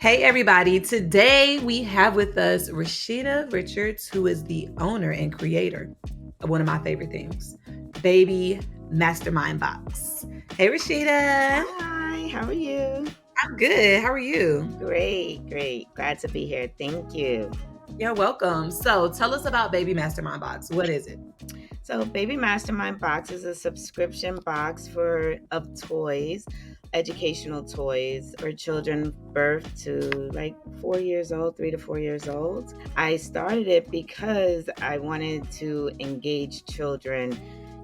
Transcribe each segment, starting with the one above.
Hey everybody, today we have with us Rashida Richards, who is the owner and creator of one of my favorite things, Baby Mastermind Box. Hey Rashida. Hi, how are you? I'm good. How are you? Great. Glad to be here. Thank you. You're welcome. So tell us about Baby Mastermind Box. What is it? So, Baby Mastermind Box is a subscription box of toys, educational toys for children birth to like 4 years old, 3 to 4 years old. I started it because I wanted to engage children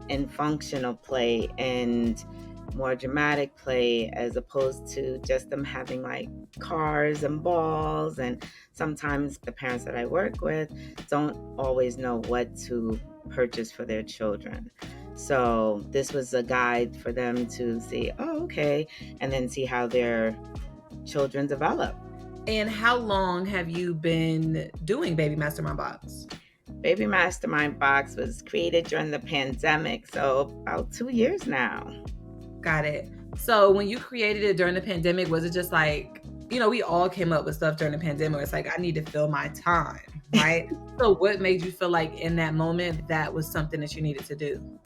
in functional play and more dramatic play as opposed to just them having like cars and balls. And sometimes the parents that I work with don't always know what to purchase for their children. So this was a guide for them to see, oh, okay, and then see how their children develop. And how long have you been doing Baby Mastermind Box? Baby Mastermind Box was created during the pandemic, so about 2 years now. Got it. So when you created it during the pandemic, was it just like, we all came up with stuff during the pandemic. It's like, I need to fill my time, right? So what made you feel like in that moment that was something that you needed to do?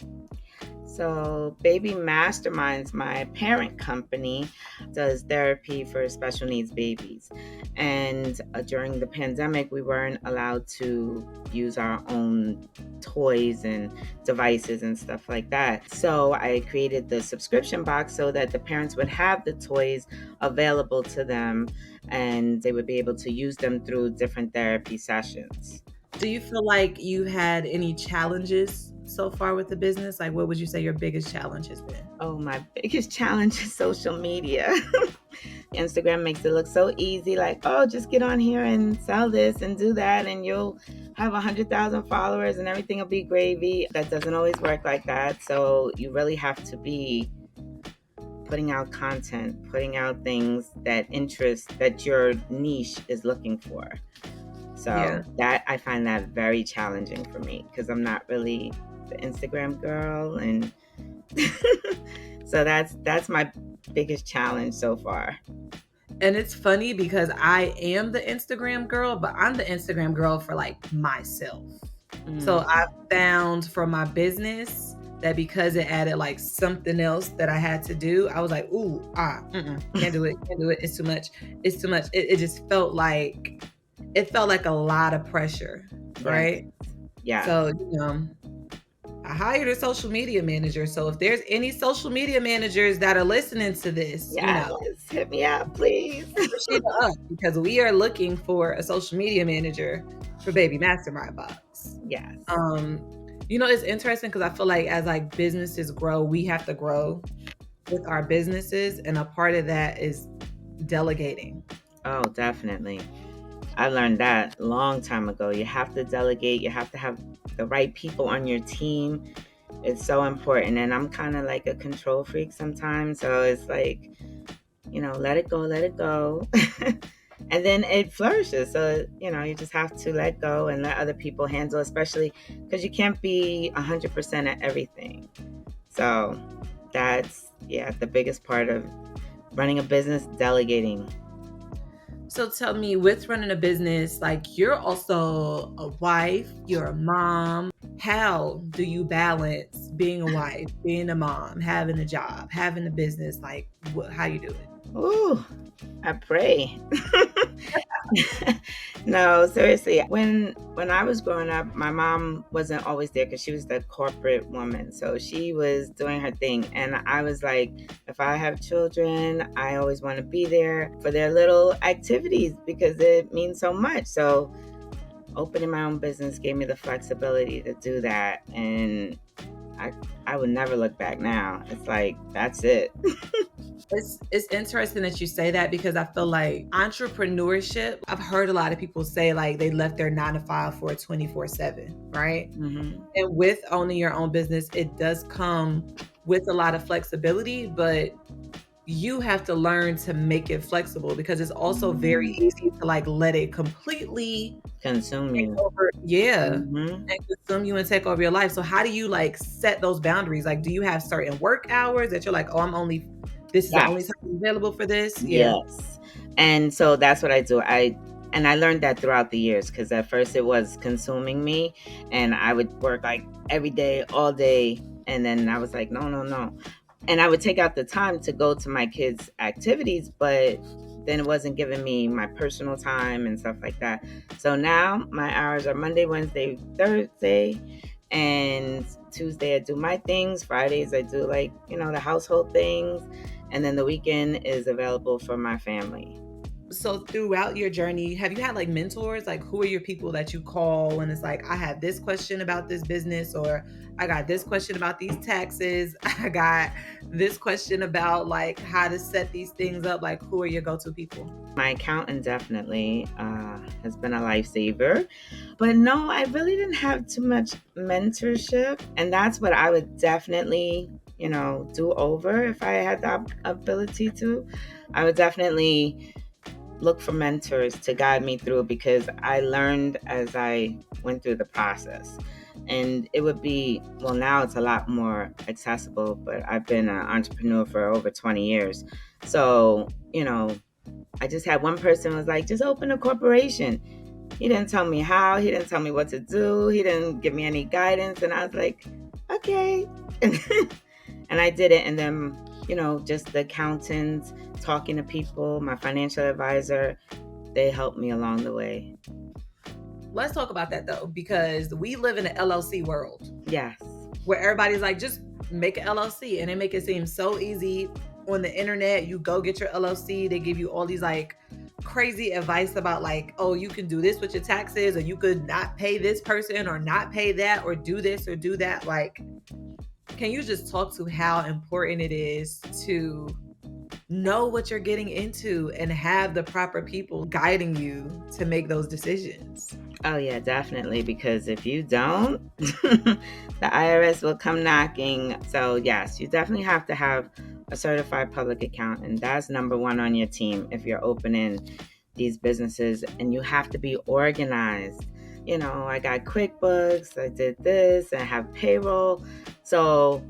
So, Baby Masterminds, my parent company, does therapy for special needs babies. And during the pandemic, we weren't allowed to use our own toys and devices and stuff like that. So, I created the subscription box so that the parents would have the toys available to them and they would be able to use them through different therapy sessions. Do you feel like you had any challenges so far with the business? Like, what would you say your biggest challenge has been? Oh, my biggest challenge is social media. Instagram makes it look so easy, like, oh, just get on here and sell this and do that, and you'll have 100,000 followers and everything will be gravy. That doesn't always work like that. So you really have to be putting out content, putting out things that interest, that your niche is looking for. So that I find that very challenging for me because I'm not really the Instagram girl, and so that's my biggest challenge so far. And it's funny because I am the Instagram girl, but I'm the Instagram girl for like myself. So I found for my business that because it added like something else that I had to do, I was like, can't do it. It's too much. It just felt like a lot of pressure, right? Yeah. So, I hired a social media manager. So if there's any social media managers that are listening to this, hit me up, please. Because we are looking for a social media manager for Baby Mastermind Box. Yes. It's interesting because I feel like as like businesses grow, we have to grow with our businesses. And a part of that is delegating. Oh, definitely. I learned that a long time ago. You have to delegate. You have to have the right people on your team. It's so important. And I'm kind of like a control freak sometimes. So it's like, let it go. And then it flourishes. So, you just have to let go and let other people handle, especially because you can't be 100% at everything. So that's, the biggest part of running a business, delegating. So tell me, with running a business, like you're also a wife, you're a mom. How do you balance being a wife, being a mom, having a job, having a business? Like, how you do it? Ooh, I pray. No, seriously. When I was growing up, my mom wasn't always there because she was the corporate woman. So she was doing her thing. And I was like, if I have children, I always want to be there for their little activities because it means so much. So opening my own business gave me the flexibility to do that. And I would never look back now. It's like, that's it. It's interesting that you say that because I feel like entrepreneurship, I've heard a lot of people say like they left their 9 to 5 for a 24/7, right? Mm-hmm. And with owning your own business, it does come with a lot of flexibility, but you have to learn to make it flexible because it's also very easy to like let it completely consume you. And consume you and take over your life. So how do you like set those boundaries? Like, do you have certain work hours that you're like, oh, I'm only this is the only Yes. time available for this. Yeah. Yes. And so that's what I do. I learned that throughout the years, because at first it was consuming me, and I would work like every day, all day, and then I was like, no, no, no. And I would take out the time to go to my kids' activities, but then it wasn't giving me my personal time and stuff like that. So now my hours are Monday, Wednesday, Thursday, and Tuesday I do my things. Fridays I do, like, the household things, and then the weekend is available for my family. So throughout your journey, have you had like mentors? Like, who are your people that you call and it's like, I have this question about this business, or I got this question about these taxes, I got this question about like how to set these things up? Like, who are your go-to people? My accountant definitely has been a lifesaver. But no, I really didn't have too much mentorship. And that's what I would definitely, do over if I had the ability to. I would definitely look for mentors to guide me through, because I learned as I went through the process. And it would be, well, now it's a lot more accessible, but I've been an entrepreneur for over 20 years. So, I just had one person was like, just open a corporation. He didn't tell me how, he didn't tell me what to do, he didn't give me any guidance. And I was like, okay. And I did it. And then, just the accountants, talking to people, my financial advisor, they helped me along the way. Let's talk about that though, because we live in an LLC world. Yes. Where everybody's like, just make an LLC, and they make it seem so easy on the internet. You go get your LLC, they give you all these like crazy advice about like, oh, you can do this with your taxes, or you could not pay this person or not pay that, or do this or do that. Like, can you just talk to how important it is to know what you're getting into and have the proper people guiding you to make those decisions? Oh yeah, definitely. Because if you don't, the IRS will come knocking. So yes, you definitely have to have a certified public accountant. That's number one on your team if you're opening these businesses, and you have to be organized. I got QuickBooks, I did this, and I have payroll. So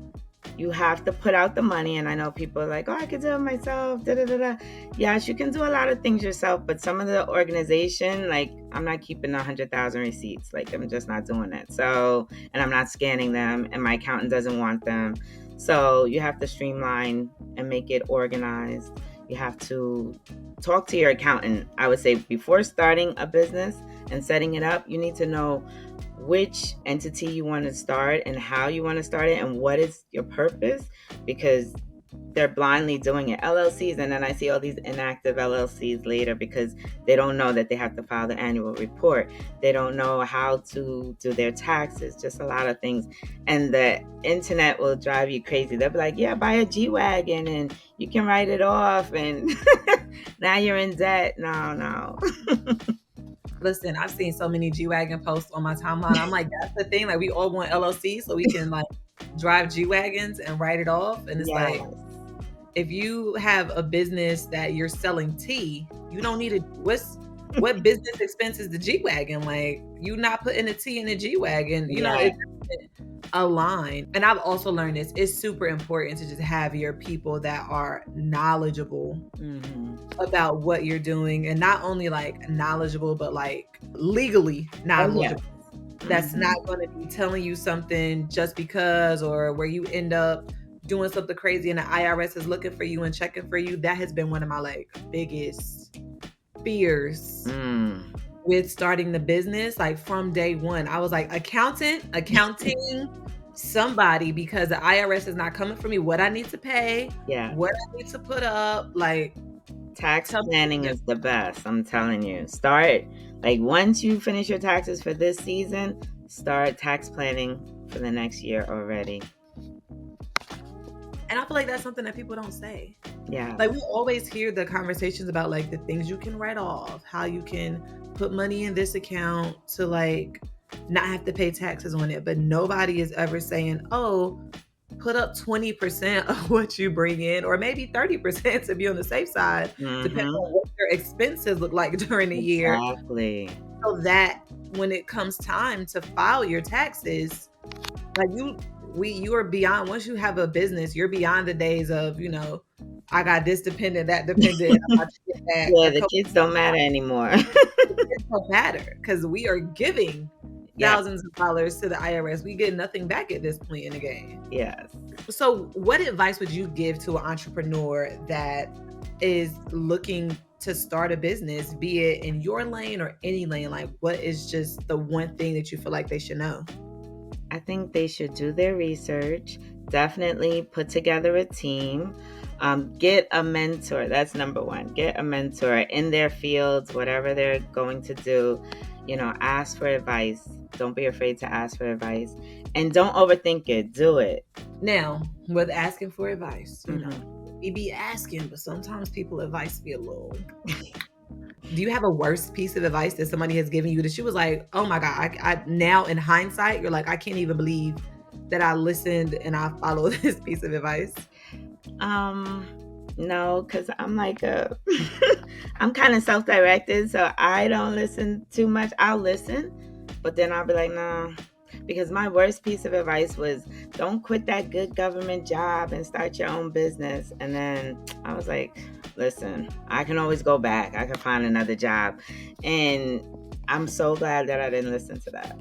you have to put out the money. And I know people are like, oh, I could do it myself. Da, da, da, da. Yes, you can do a lot of things yourself, but some of the organization, like, I'm not keeping 100,000 receipts. Like, I'm just not doing it. So, and I'm not scanning them, and my accountant doesn't want them. So you have to streamline and make it organized. You have to talk to your accountant. I would say before starting a business and setting it up, you need to know which entity you want to start and how you want to start it and what is your purpose, because they're blindly doing it. LLCs, and then I see all these inactive LLCs later because they don't know that they have to file the annual report. They don't know how to do their taxes, just a lot of things. And the internet will drive you crazy. They'll be like, yeah, buy a G-Wagon and you can write it off, and now you're in debt. No. Listen, I've seen so many G-Wagon posts on my timeline. I'm like, that's the thing. Like, we all want LLC so we can like drive G-Wagons and write it off. And it's like, if you have a business that you're selling tea, you don't need what business expense is the G-Wagon? Like, you not putting a tea in the G-Wagon, you know, it doesn't align. And I've also learned this, it's super important to just have your people that are knowledgeable about what you're doing, and not only like knowledgeable, but like legally knowledgeable. That's not going to be telling you something just because, or where you end up doing something crazy and the IRS is looking for you and checking for you. That has been one of my like biggest fears with starting the business. Like, from day one, I was like, accounting, somebody, because the IRS is not coming for me. What I need to pay, what I need to put up, like, tax planning is the best. I'm telling you. Start, like, once you finish your taxes for this season, start tax planning for the next year already. And I feel like that's something that people don't say. Yeah. Like, we always hear the conversations about like the things you can write off, how you can put money in this account to like not have to pay taxes on it. But nobody is ever saying, oh, put up 20% of what you bring in, or maybe 30% to be on the safe side, depending on what your expenses look like during the year. Exactly. So that when it comes time to file your taxes, like you are beyond, once you have a business, you're beyond the days of, I got this dependent, that dependent, and I'm about to get back Yeah, a the couple kids don't matter anymore. it don't matter because we are giving Yeah. thousands of dollars to the IRS. We get nothing back at this point in the game. Yes. So, what advice would you give to an entrepreneur that is looking to start a business, be it in your lane or any lane? Like, what is just the one thing that you feel like they should know? I think they should do their research, definitely put together a team, get a mentor. That's number one. Get a mentor in their fields, whatever they're going to do. Ask for advice. Don't be afraid to ask for advice. And don't overthink it. Do it. Now, with asking for advice, Mhm. we be asking, but sometimes people advice be a little. Do you have a worst piece of advice that somebody has given you that she was like, oh my God, I now in hindsight, you're like, I can't even believe that I listened and I followed this piece of advice? No, because I'm like I'm kind of self-directed, so I don't listen too much. I'll listen, but then I'll be like, no. Because my worst piece of advice was don't quit that good government job and start your own business. And then I was like, listen, I can always go back. I can find another job. And I'm so glad that I didn't listen to that.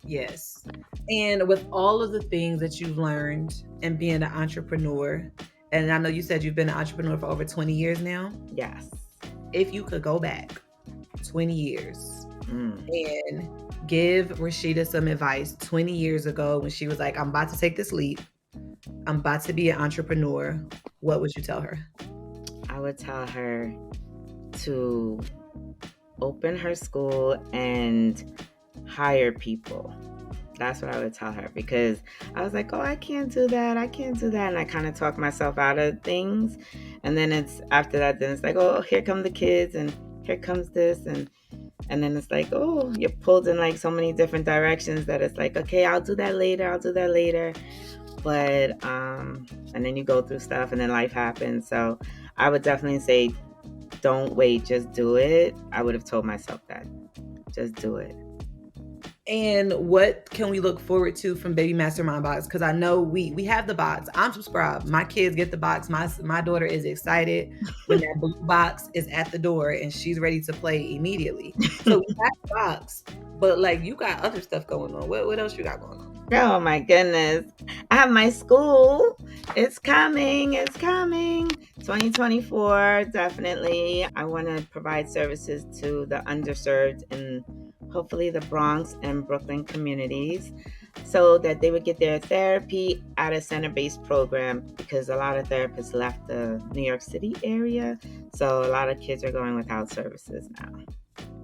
Yes. And with all of the things that you've learned and being an entrepreneur, and I know you said you've been an entrepreneur for over 20 years now. Yes. If you could go back 20 years Mm. and give Rashida some advice 20 years ago when she was like, I'm about to take this leap, I'm about to be an entrepreneur, what would you tell her? I would tell her to open her school and hire people. That's what I would tell her, because I was like, oh, I can't do that. And I kind of talk myself out of things. And then it's after that, then it's like, oh, here come the kids and here comes this. And then it's like, oh, you're pulled in like so many different directions that it's like, okay, I'll do that later. But, and then you go through stuff and then life happens. So I would definitely say, don't wait, just do it. I would have told myself that. Just do it. And what can we look forward to from Baby Mastermind Box? Because I know we have the box. I'm subscribed. My kids get the box. My daughter is excited when that blue box is at the door and she's ready to play immediately. So we got the box, but like you got other stuff going on. What else you got going on? Oh my goodness. I have my school. It's coming. 2024, definitely. I want to provide services to the underserved in hopefully the Bronx and Brooklyn communities so that they would get their therapy at a center-based program, because a lot of therapists left the New York City area. So a lot of kids are going without services now.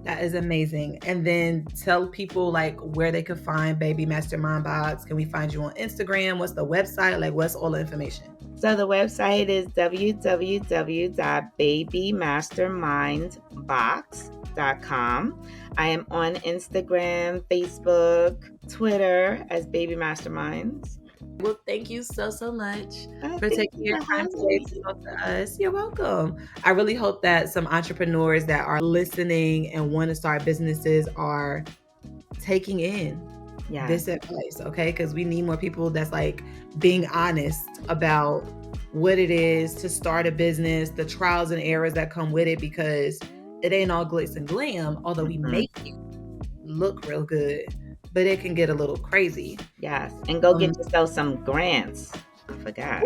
That is amazing. And then tell people like where they could find Baby Mastermind Box. Can we find you on Instagram? What's the website? Like what's all the information? So the website is www.babymastermindbox.com. I am on Instagram, Facebook, Twitter as Baby Masterminds. Well, thank you so much for taking your time today to talk to us. You're welcome. I really hope that some entrepreneurs that are listening and want to start businesses are taking in this advice, okay? Because we need more people that's like being honest about what it is to start a business, the trials and errors that come with it, because it ain't all glitz and glam, although we make it look real good. But it can get a little crazy. Yes. And go get yourself some grants. I forgot.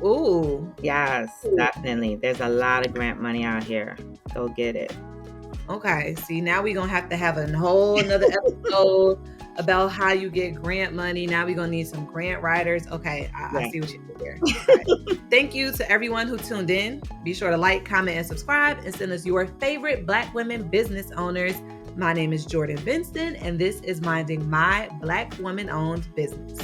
Ooh. Yes, definitely. There's a lot of grant money out here. Go get it. Okay. See, now we're going to have a whole another episode about how you get grant money. Now we're going to need some grant writers. Okay. I see what you did there. Okay. Thank you to everyone who tuned in. Be sure to like, comment, and subscribe, and send us your favorite Black women business owners. My name is Jordan Vincent, and this is Minding My Black Woman-Owned Business.